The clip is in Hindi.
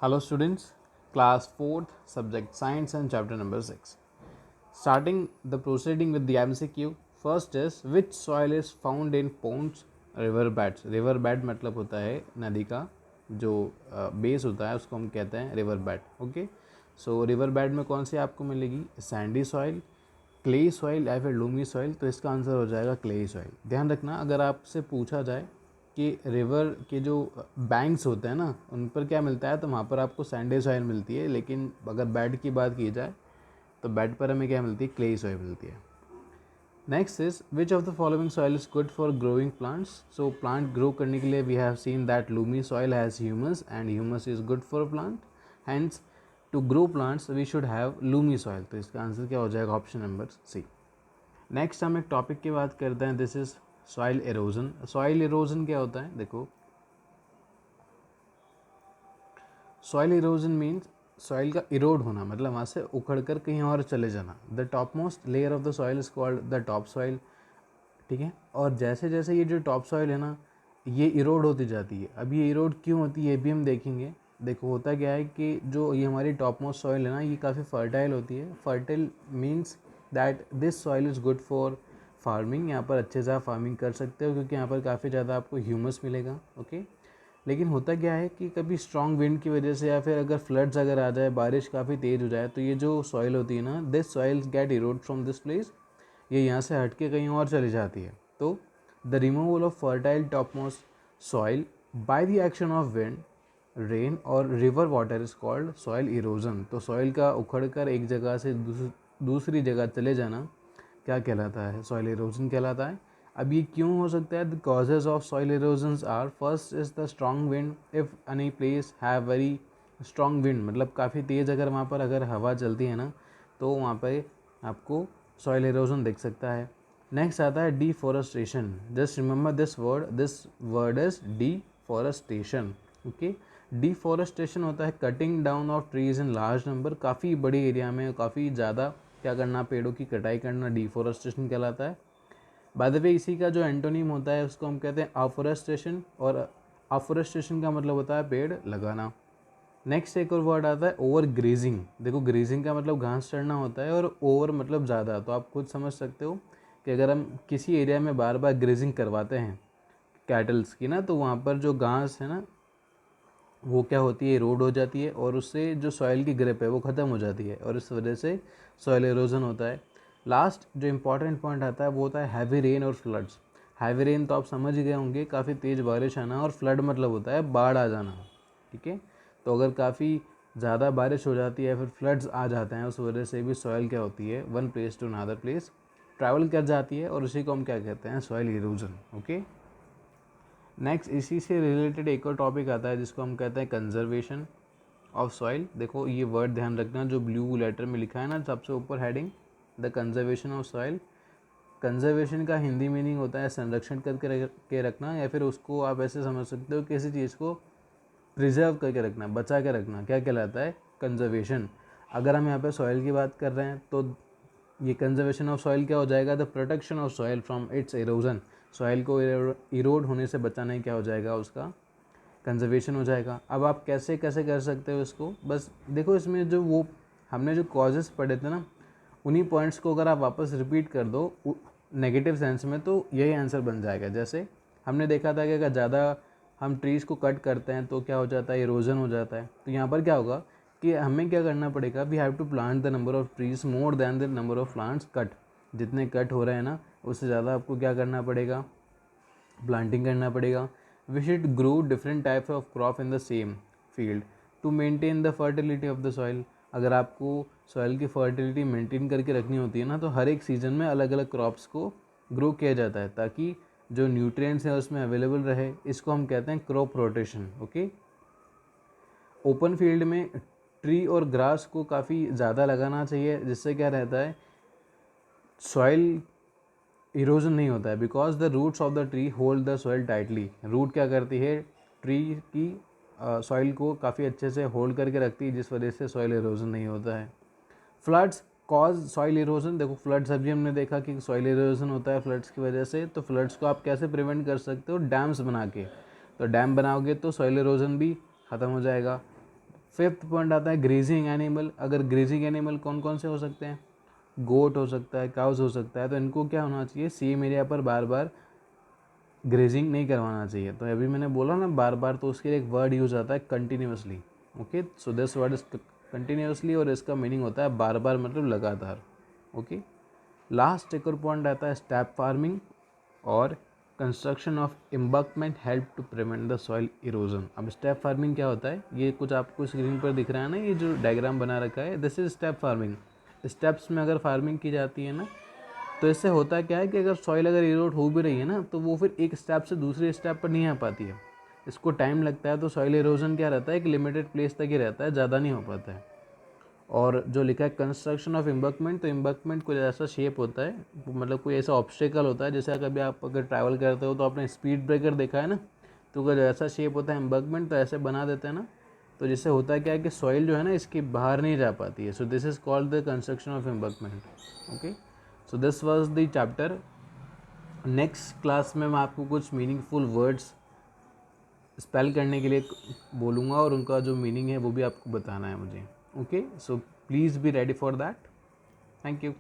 Hello students, class 4th, subject science and chapter number 6. Starting the proceeding with the MCQ, first is which soil is found in ponds, river beds. River bed मतलब होता है नदी का जो बेस होता है उसको हम कहते हैं रिवर बेड. ओके, सो रिवर बेड में कौन सी आपको मिलेगी? सैंडी सॉइल, क्ले सॉइल या फिर लूमी सॉइल. तो इसका आंसर हो जाएगा क्ले सॉइल. ध्यान रखना, अगर आपसे पूछा जाए कि रिवर के जो बैंक्स होते हैं ना उन पर क्या मिलता है, तो वहाँ पर आपको सैंडी सॉइल मिलती है. लेकिन अगर बेड की बात की जाए तो बेड पर हमें क्या मिलती है? क्ले सॉइल मिलती है. Next is which of the following soil is good for growing plants. So plant grow करने के लिए we have seen that loamy soil has humus and humus is good for plant. Hence to grow plants we should have loamy soil. तो इसका आंसर क्या हो जाएगा? Option number C. नेक्स्ट हम एक टॉपिक की बात करते हैं, this is soil erosion. Soil erosion क्या होता है? देखो, सॉइल इरोजन मीन्स सॉइल का इरोड होना, मतलब वहाँ से उखड़ कर कहीं और चले जाना. The top most layer of the soil is called the top soil. ठीक है, और जैसे जैसे ये जो टॉप सॉइल है ना ये इरोड होती जाती है. अब ये इरोड क्यों होती है ये भी हम देखेंगे. देखो होता क्या है कि जो ये हमारी टॉप मोस्ट सॉइल है ना ये काफ़ी फर्टाइल होती है. Fertile means that this soil is good for farming. यहाँ पर अच्छे से आप फार्मिंग कर सकते हो क्योंकि यहाँ पर काफ़ी ज़्यादा आपको ह्यूमस मिलेगा. ओके, लेकिन होता क्या है कि कभी स्ट्रॉन्ग विंड की वजह से या फिर अगर फ्लड्स अगर आ जाए, बारिश काफ़ी तेज़ हो जाए, तो ये जो सॉइल होती है ना this soil get erode from this place. ये यहाँ से हट के कहीं और चली जाती है. तो the removal of fertile top most soil by the action of wind, rain और river water is called soil erosion. तो सॉइल का उखड़ कर एक जगह से दूसरी जगह चले जाना क्या कहलाता है? सॉइल इरोजन कहलाता है. अब ये क्यों हो सकता है? The causes of soil erosions are, first is the strong wind. If any place have very strong wind, मतलब काफ़ी तेज़ अगर वहाँ पर अगर हवा चलती है ना तो वहाँ पर आपको सॉइल इरोजन दिख सकता है. नेक्स्ट आता है deforestation. Just remember this word is deforestation. Okay, deforestation होता है cutting down of trees in large number. काफ़ी बड़ी एरिया में काफ़ी ज़्यादा क्या करना, पेड़ों की कटाई करना डिफॉरेस्टेशन कहलाता है. बाय द वे इसी का जो एंटोनिम होता है उसको हम कहते हैं अफॉरेस्टेशन, और अफॉरेस्टेशन का मतलब होता है पेड़ लगाना. नेक्स्ट एक और वर्ड आता है ओवर ग्रेजिंग. देखो ग्रेजिंग का मतलब घास चढ़ना होता है और ओवर मतलब ज़्यादा. तो आप खुद समझ सकते हो कि अगर हम किसी एरिया में बार बार ग्रेजिंग करवाते हैं कैटल्स की ना तो वहाँ पर जो घास है ना वो क्या होती है? इरोड हो जाती है और उससे जो सॉइल की ग्रिप है वो ख़त्म हो जाती है और इस वजह से सॉइल इरोजन होता है. लास्ट जो इंपॉर्टेंट पॉइंट आता है वो होता है हैवी रेन और फ्लड्स. हैवी रेन तो आप समझ ही गए होंगे, काफ़ी तेज़ बारिश आना, और फ्लड मतलब होता है बाढ़ आ जाना. ठीक है, तो अगर काफ़ी ज़्यादा बारिश हो जाती है फिर फ्लड्स आ जाते हैं, उस वजह से भी सॉइल क्या होती है? One place to another place travel कर जाती है और उसी को हम क्या कहते हैं? Soil erosion. ओके, नेक्स्ट इसी से रिलेटेड एक और टॉपिक आता है जिसको हम कहते हैं कंजर्वेशन ऑफ सॉइल. देखो ये वर्ड ध्यान रखना जो ब्लू लेटर में लिखा है ना सबसे ऊपर heading, the conservation of soil. Conservation का हिंदी मीनिंग होता है संरक्षण करके रखना, या फिर उसको आप ऐसे समझ सकते हो किसी चीज़ को प्रिजर्व करके रखना, बचा के रखना, क्या कहलाता है? कंजर्वेशन. अगर हम यहाँ पे सॉइल की बात कर रहे हैं तो ये कंजर्वेशन ऑफ सॉइल क्या हो जाएगा? The protection of soil from its erosion. Soil को इरोड होने से बचाना ही क्या हो जाएगा? उसका कंजर्वेशन हो जाएगा. अब आप कैसे कैसे कर सकते हो इसको? बस देखो इसमें जो वो हमने जो कॉजेज़ पढ़े थे ना उन्हीं पॉइंट्स को अगर आप वापस रिपीट कर दो नेगेटिव सेंस में तो यही आंसर बन जाएगा. जैसे हमने देखा था कि अगर ज़्यादा हम ट्रीज़ को कट करते हैं तो क्या हो जाता है? इरोजन हो जाता है. तो यहाँ पर क्या होगा कि हमें क्या करना पड़ेगा? We have to plant the number of trees more than the number of plants cut. जितने कट हो रहे हैं ना उससे ज़्यादा आपको क्या करना पड़ेगा? प्लांटिंग करना पड़ेगा. We should grow different types of crop in the same field to maintain the fertility of the soil. अगर आपको सॉइल की फर्टिलिटी मेंटेन करके रखनी होती है ना तो हर एक सीज़न में अलग अलग क्रॉप्स को ग्रो किया जाता है ताकि जो न्यूट्रिएंट्स हैं उसमें अवेलेबल रहे. इसको हम कहते हैं crop rotation. Okay, open field में ट्री और ग्रास को काफ़ी ज़्यादा लगाना चाहिए जिससे क्या रहता है? सॉइल इरोजन नहीं होता है because the roots of the tree hold the soil tightly. Root क्या करती है? ट्री की सॉइल को काफ़ी अच्छे से होल्ड करके रखती है जिस वजह से सॉइल इरोजन नहीं होता है. Floods cause soil erosion. देखो फ्लड्स अभी हमने देखा कि सॉइल इरोजन होता है फ्लड्स की वजह से. तो फ्लड्स को आप कैसे प्रिवेंट कर सकते हो? डैम्स बना के. तो डैम बनाओगे तो सॉइल इरोजन भी ख़त्म हो जाएगा. फिफ्थ पॉइंट आता है ग्रेजिंग एनिमल। अगर ग्रेजिंग एनिमल कौन कौन से हो सकते हैं, गोट हो सकता है, काउस हो सकता है, तो इनको क्या होना चाहिए, सेम एरिया पर बार बार ग्रेजिंग नहीं करवाना चाहिए। तो अभी मैंने बोला ना बार बार, तो उसके लिए एक वर्ड यूज़ आता है continuously. Okay, so this word is continuously, और इसका मीनिंग होता है बार बार मतलब लगातार। ओके, लास्ट एक और पॉइंट आता है स्टैप फार्मिंग और construction of embankment help to prevent the soil erosion. अब स्टेप फार्मिंग क्या होता है, ये कुछ आपको स्क्रीन पर दिख रहा है ना, ये जो डायग्राम बना रखा है, this is step farming. Steps में अगर फार्मिंग की जाती है ना, तो इससे होता क्या है कि अगर सॉइल अगर इरोड हो भी रही है ना, तो वो फिर एक स्टेप से दूसरे स्टेप पर नहीं आ पाती है, इसको टाइम लगता है। तो सॉइल इरोजन क्या रहता है, एक लिमिटेड प्लेस तक ही रहता है, ज़्यादा नहीं हो पाता है। और जो लिखा है कंस्ट्रक्शन ऑफ एम्बैंकमेंट, तो एम्बैंकमेंट कुछ ऐसा शेप होता है, मतलब कोई ऐसा ऑब्स्टेकल होता है, जैसे कभी आप अगर ट्रैवल करते हो तो आपने स्पीड ब्रेकर देखा है ना, तो अगर ऐसा शेप होता है एम्बैंकमेंट, तो ऐसे बना देते हैं ना, तो जिससे होता है क्या है कि सॉइल जो है ना इसकी बाहर नहीं जा पाती है। So this is called the construction of embankment. Okay, so this was the chapter. Next class में मैं आपको कुछ मीनिंगफुल वर्ड्स स्पेल करने के लिए बोलूँगा, और उनका जो मीनिंग है वो भी आपको बताना है मुझे। Okay, so please be ready for that. Thank you.